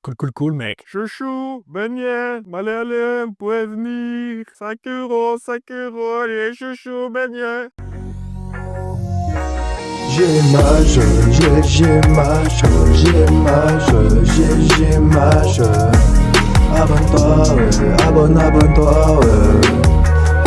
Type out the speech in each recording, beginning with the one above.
Cool, cool, cool, mec. Chouchou, beignet, allez, vous pouvez venir. 5 €, 5 €, allez, chouchou, beignet. J'ai abonne-toi, ouais, abonne-toi, ouais.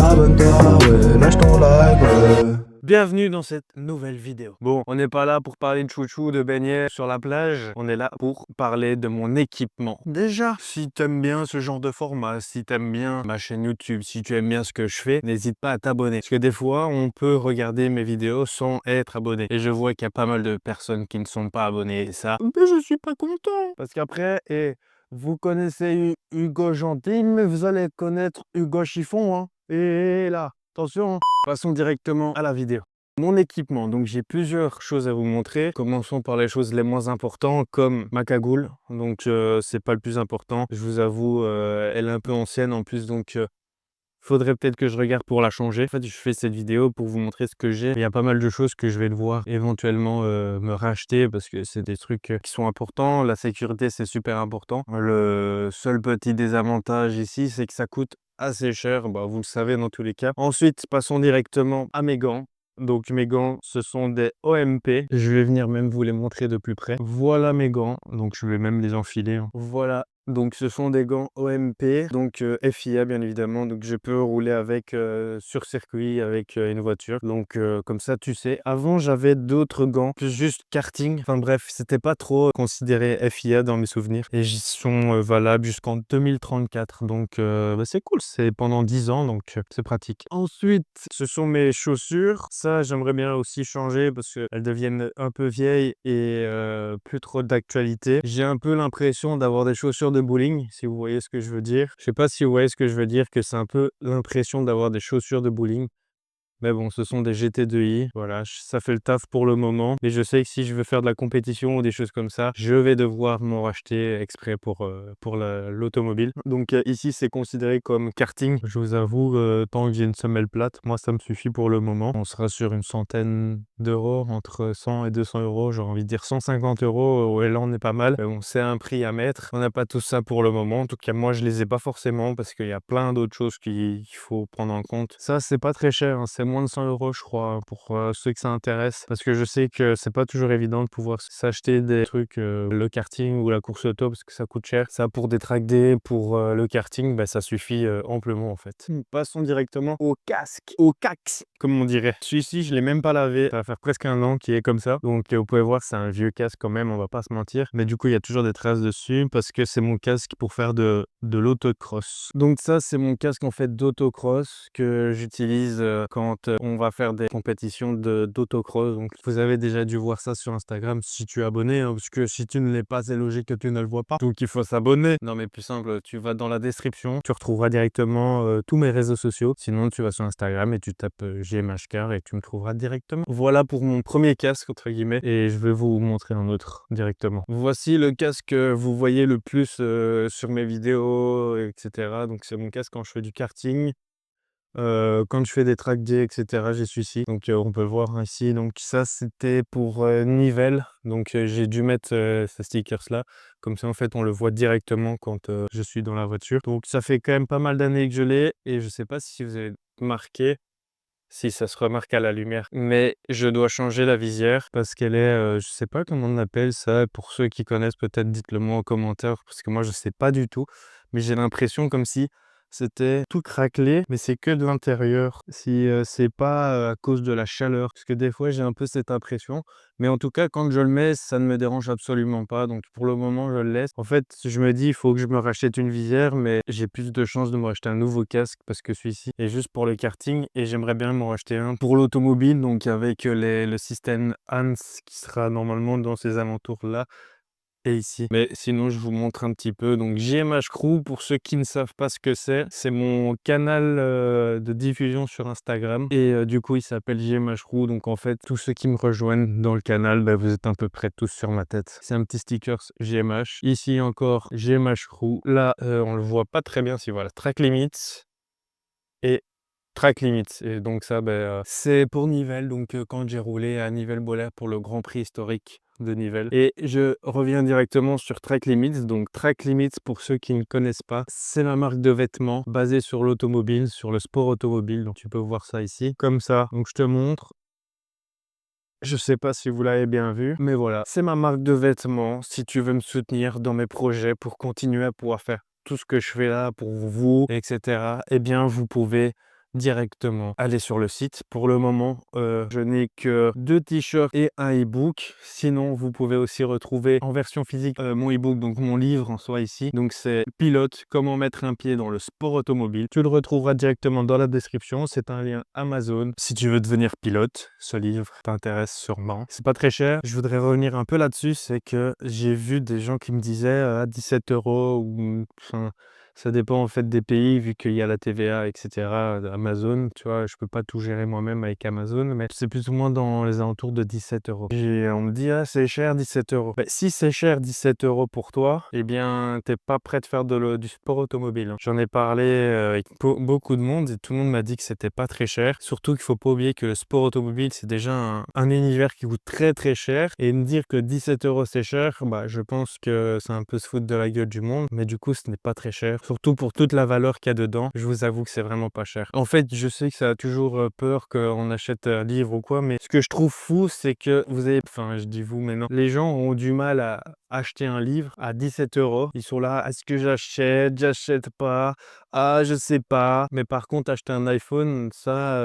Abonne-toi, ouais, lâche ton like, ouais. Bienvenue dans cette nouvelle vidéo. Bon, on n'est pas là pour parler de chouchou, de beignets sur la plage. On est là pour parler de mon équipement. Déjà, si t'aimes bien ce genre de format, si t'aimes bien ma chaîne YouTube, si tu aimes bien ce que je fais, n'hésite pas à t'abonner. Parce que des fois, on peut regarder mes vidéos sans être abonné. Et je vois qu'il y a pas mal de personnes qui ne sont pas abonnées. Et ça, mais je suis pas content. Parce qu'après, vous connaissez Hugo Gentil, mais vous allez connaître Hugo Chiffon, hein. Et là, attention, hein. Passons directement à la vidéo. Mon équipement, donc j'ai plusieurs choses à vous montrer. Commençons par les choses les moins importantes, comme ma cagoule. Donc c'est pas le plus important. Je vous avoue, elle est un peu ancienne en plus, donc faudrait peut-être que je regarde pour la changer. En fait, je fais cette vidéo pour vous montrer ce que j'ai. Il y a pas mal de choses que je vais devoir éventuellement me racheter parce que c'est des trucs qui sont importants. La sécurité, c'est super important. Le seul petit désavantage ici, c'est que ça coûte assez cher. Bah, vous le savez dans tous les cas. Ensuite, passons directement à mes gants. Donc mes gants, ce sont des OMP. Je vais venir même vous les montrer de plus près. Voilà mes gants. Donc je vais même les enfiler, hein. Voilà. Donc ce sont des gants OMP, donc FIA bien évidemment, donc je peux rouler avec sur circuit avec une voiture. Donc comme ça tu sais. Avant j'avais d'autres gants, plus juste karting. Enfin bref, c'était pas trop considéré FIA dans mes souvenirs. Et ils sont valables jusqu'en 2034. Donc bah, c'est cool, c'est pendant 10 ans, donc c'est pratique. Ensuite, ce sont mes chaussures. Ça, j'aimerais bien aussi changer parce qu'elles deviennent un peu vieilles et plus trop d'actualité. J'ai un peu l'impression d'avoir des chaussures de bowling, si vous voyez ce que je veux dire. Je sais pas si vous voyez ce que je veux dire, que c'est un peu l'impression d'avoir des chaussures de bowling. Mais bon, ce sont des GT2i. Voilà, ça fait le taf pour le moment. Mais je sais que si je veux faire de la compétition ou des choses comme ça, je vais devoir m'en racheter exprès pour l'automobile. Donc ici, c'est considéré comme karting. Je vous avoue, tant que j'ai une semelle plate, moi, ça me suffit pour le moment. On sera sur une centaine d'euros, entre 100 et 200 euros. J'ai envie de dire 150 euros. Ouais, là, on est pas mal. Mais bon, c'est un prix à mettre. On n'a pas tout ça pour le moment. En tout cas, moi, je les ai pas forcément parce qu'il y a plein d'autres choses qu'il faut prendre en compte. Ça, c'est pas très cher, hein. C'est moins de 100 euros, je crois, pour ceux que ça intéresse. Parce que je sais que c'est pas toujours évident de pouvoir s'acheter des trucs, le karting ou la course auto, parce que ça coûte cher. Ça, pour des track day, pour le karting, bah, ça suffit amplement en fait. Passons directement au casque, au cax, comme on dirait. Celui-ci, je l'ai même pas lavé. Ça va faire presque un an qu'il est comme ça. Donc, vous pouvez voir, c'est un vieux casque quand même, on va pas se mentir. Mais du coup, il y a toujours des traces dessus parce que c'est mon casque pour faire de l'autocross. Donc ça, c'est mon casque en fait d'autocross que j'utilise quand on va faire des compétitions d'autocross. Donc vous avez déjà dû voir ça sur Instagram si tu es abonné, hein, parce que si tu ne l'es pas, c'est logique que tu ne le vois pas. Donc il faut s'abonner. Non mais plus simple, tu vas dans la description, tu retrouveras directement tous mes réseaux sociaux. Sinon, tu vas sur Instagram et tu tapes JMHcar et tu me trouveras directement. Voilà pour mon premier casque entre guillemets et je vais vous montrer un autre directement. Voici le casque que vous voyez le plus sur mes vidéos, etc. Donc c'est mon casque quand je fais du karting. Quand je fais des track day, etc., j'ai celui-ci. Donc on peut le voir ici. Donc ça, c'était pour Nivelles. Donc j'ai dû mettre ces stickers-là. Comme ça, en fait, on le voit directement quand je suis dans la voiture. Donc ça fait quand même pas mal d'années que je l'ai. Et je sais pas si vous avez marqué, si ça se remarque à la lumière, mais je dois changer la visière parce qu'elle est, je sais pas comment on appelle ça. Pour ceux qui connaissent, peut-être dites-le moi en commentaire parce que moi, je sais pas du tout. Mais j'ai l'impression comme si c'était tout craquelé, mais c'est que de l'intérieur. Si c'est pas à cause de la chaleur, parce que des fois j'ai un peu cette impression. Mais en tout cas, quand je le mets, ça ne me dérange absolument pas. Donc pour le moment, je le laisse. En fait, je me dis, il faut que je me rachète une visière, mais j'ai plus de chances de me racheter un nouveau casque parce que celui-ci est juste pour le karting et j'aimerais bien m'en racheter un pour l'automobile, donc avec le système HANS qui sera normalement dans ces alentours-là. Et ici. Mais sinon, je vous montre un petit peu. Donc, JMH Crew, pour ceux qui ne savent pas ce que c'est mon canal de diffusion sur Instagram. Et du coup, il s'appelle JMH Crew. Donc, en fait, tous ceux qui me rejoignent dans le canal, bah, vous êtes à peu près tous sur ma tête. C'est un petit sticker JMH. Ici encore, JMH Crew. Là, on le voit pas très bien si voilà. Track Limits et Track Limits. Et donc ça, bah, c'est pour Nivelles. Donc, quand j'ai roulé à Nivelles-Bollard pour le Grand Prix historique de nivelles. Et je reviens directement sur Track Limits. Donc Track Limits, pour ceux qui ne connaissent pas, c'est la marque de vêtements basée sur l'automobile, sur le sport automobile. Donc tu peux voir ça ici, comme ça. Donc je te montre. Je sais pas si vous l'avez bien vu, mais voilà, c'est ma marque de vêtements. Si tu veux me soutenir dans mes projets pour continuer à pouvoir faire tout ce que je fais là pour vous, etc., eh bien, vous pouvez directement aller sur le site. Pour le moment, je n'ai que 2 t-shirts et un e-book. Sinon, vous pouvez aussi retrouver en version physique mon e-book, donc mon livre en soi ici. Donc c'est Pilote, comment mettre un pied dans le sport automobile. Tu le retrouveras directement dans la description. C'est un lien Amazon. Si tu veux devenir pilote, ce livre t'intéresse sûrement. C'est pas très cher. Je voudrais revenir un peu là-dessus. C'est que j'ai vu des gens qui me disaient à 17 € ou enfin, ça dépend en fait des pays, vu qu'il y a la TVA, etc. Amazon, tu vois, je peux pas tout gérer moi-même avec Amazon, mais c'est plus ou moins dans les alentours de 17 €. Et on me dit, ah, c'est cher, 17 €. Ben, si c'est cher, 17 € pour toi, eh bien, t'es pas prêt de faire du sport automobile, hein. J'en ai parlé avec beaucoup de monde et tout le monde m'a dit que c'était pas très cher. Surtout qu'il faut pas oublier que le sport automobile, c'est déjà un univers qui coûte très très cher. Et me dire que 17 € c'est cher, bah, je pense que c'est un peu se foutre de la gueule du monde. Mais du coup, ce n'est pas très cher. Surtout pour toute la valeur qu'il y a dedans, je vous avoue que c'est vraiment pas cher. En fait, je sais que ça a toujours peur qu'on achète un livre ou quoi, mais ce que je trouve fou, c'est que vous avez, enfin, je dis vous maintenant, les gens ont du mal à acheter un livre à 17 €. Ils sont là, est-ce que j'achète pas, ah, je sais pas. Mais par contre, acheter un iPhone, ça,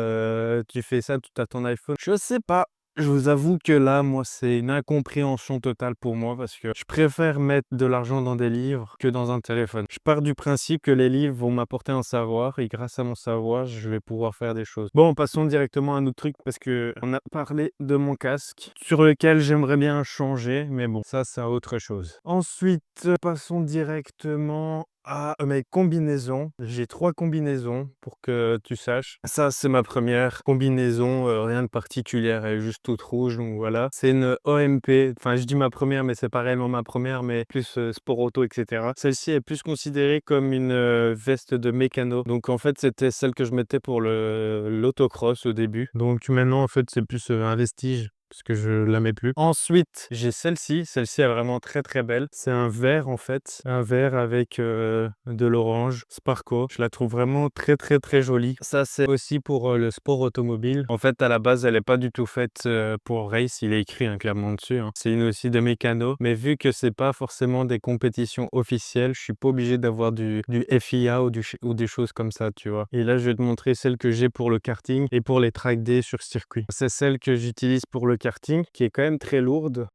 tu fais ça tout à ton iPhone. Je sais pas. Je vous avoue que là, moi, c'est une incompréhension totale pour moi parce que je préfère mettre de l'argent dans des livres que dans un téléphone. Je pars du principe que les livres vont m'apporter un savoir et grâce à mon savoir, je vais pouvoir faire des choses. Bon, passons directement à un autre truc parce que on a parlé de mon casque sur lequel j'aimerais bien changer, mais bon, ça, c'est autre chose. Ensuite, passons directement à mes combinaisons. J'ai 3 combinaisons pour que tu saches. Ça, c'est ma première combinaison, rien de particulière, elle est juste toute rouge, donc voilà. C'est une OMP, enfin je dis ma première, mais c'est pas réellement ma première, mais plus sport auto, etc. Celle-ci est plus considérée comme une veste de mécano. Donc en fait, c'était celle que je mettais pour l'autocross au début. Donc maintenant, en fait, c'est plus un vestige parce que je la mets plus. Ensuite, j'ai celle-ci. Celle-ci est vraiment très très belle. C'est un vert en fait. Un vert avec de l'orange Sparko. Je la trouve vraiment très très très jolie. Ça, c'est aussi pour le sport automobile. En fait, à la base, elle est pas du tout faite pour race. Il est écrit clairement dessus, hein. C'est une aussi de mécano. Mais vu que c'est pas forcément des compétitions officielles, je suis pas obligé d'avoir du FIA ou des choses comme ça, tu vois. Et là, je vais te montrer celle que j'ai pour le karting et pour les track day sur circuit. C'est celle que j'utilise pour le karting, qui est quand même très lourde.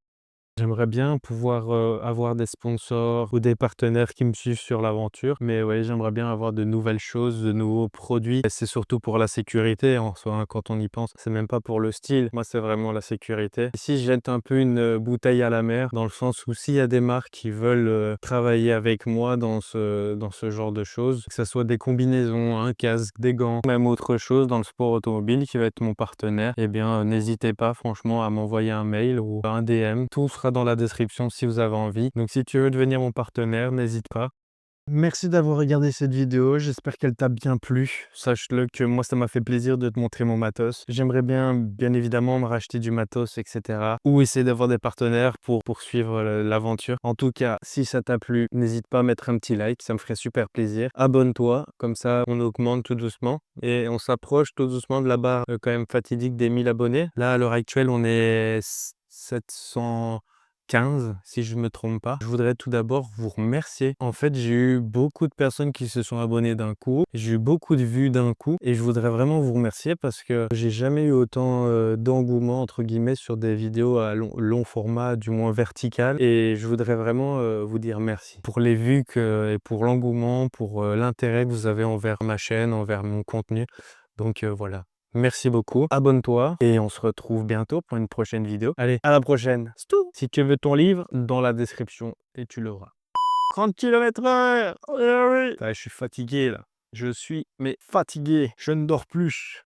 J'aimerais bien pouvoir avoir des sponsors ou des partenaires qui me suivent sur l'aventure. Mais ouais, j'aimerais bien avoir de nouvelles choses, de nouveaux produits. Et c'est surtout pour la sécurité en soi, hein, quand on y pense. C'est même pas pour le style. Moi, c'est vraiment la sécurité. Ici, je jette un peu une bouteille à la mer, dans le sens où s'il y a des marques qui veulent travailler avec moi dans ce genre de choses, que ce soit des combinaisons, un casque, des gants, même autre chose dans le sport automobile qui va être mon partenaire, eh bien, n'hésitez pas franchement à m'envoyer un mail ou un DM. Tout sera dans la description si vous avez envie. Donc si tu veux devenir mon partenaire, n'hésite pas. Merci d'avoir regardé cette vidéo, j'espère qu'elle t'a bien plu. Sache-le que moi ça m'a fait plaisir de te montrer mon matos. J'aimerais bien évidemment me racheter du matos, etc. Ou essayer d'avoir des partenaires pour poursuivre l'aventure. En tout cas, si ça t'a plu, n'hésite pas à mettre un petit like, ça me ferait super plaisir. Abonne-toi, comme ça on augmente tout doucement. Et on s'approche tout doucement de la barre quand même fatidique des 1000 abonnés. Là à l'heure actuelle on est 715 si je me trompe pas. Je voudrais tout d'abord vous remercier. En fait, j'ai eu beaucoup de personnes qui se sont abonnées d'un coup. J'ai eu beaucoup de vues d'un coup et je voudrais vraiment vous remercier parce que j'ai jamais eu autant d'engouement entre guillemets sur des vidéos à long format, du moins vertical. Et je voudrais vraiment vous dire merci pour les vues et pour l'engouement, pour l'intérêt que vous avez envers ma chaîne, envers mon contenu. Donc voilà. Merci beaucoup, abonne-toi et on se retrouve bientôt pour une prochaine vidéo. Allez, à la prochaine. C'est tout. Si tu veux ton livre, dans la description et tu l'auras. 30 km/h. Oui, oui. Je suis fatigué là. Je suis mais fatigué. Je ne dors plus.